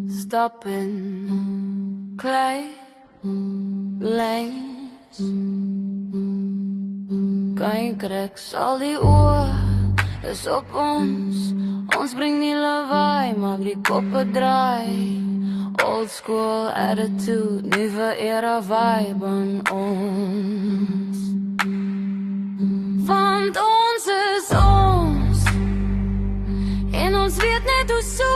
Stap in klei lanes. Kyk rechts, al die oor is op ons. Ons bring die lawaai, maak die koppe draai. Old school attitude, nuwe era vibe aan ons. Want ons is ons, en ons weet net hoe so.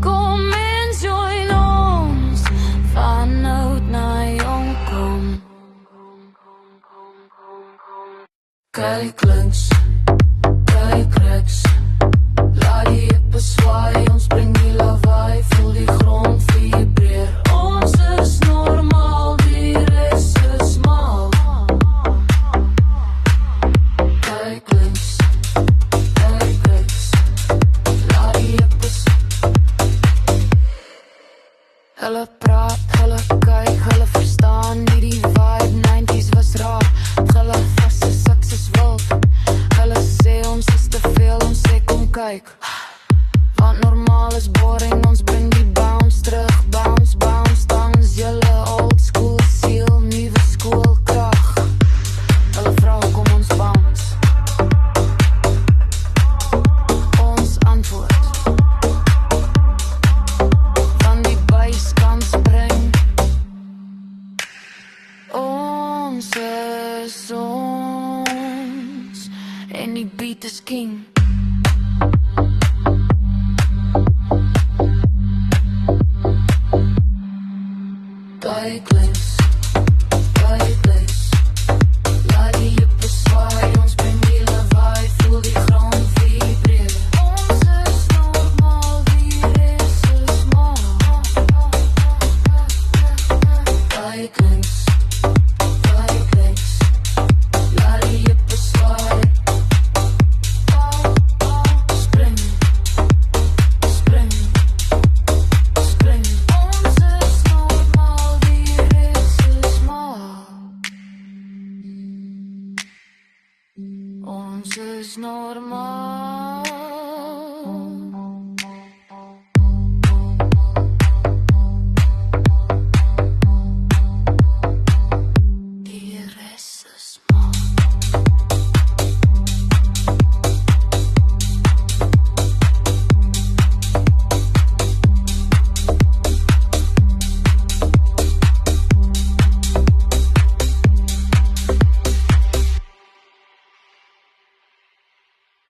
Kom en join ons, van oud na jong kom. Kyk links, kyk rechts, laat die hippe swaai, ons bring die lawaai, voel die grond vibreer. Ons is normaal, die res is mal. Kyk links, kyk rechts, laat die hippe hulle praat, hulle kyk, hulle verstaan nie die vibe, 90's was raar. Hulle vas is seks is wild. Hulle sê ons is te veel, ons sê kom kyk. Want normaal is boring, ons bring die bounce terug. Bounce, bounce, dan is julle old school siel, nuwe school krag. Hulle vrou kom ons bounce. Ons antwoord. Van die buis kan spring. Ons is ons, en die beat is king. Kyk links, kyk rechts, laat die hippe swaai, ons bring die lawaai, voel die grond vibreer. Ons is normaal, die res is mal. Kyk links, kyk rechts, laat die hippe swaai. Spring, spring, spring. Ons is normaal, die res is mal. Ons is normaal.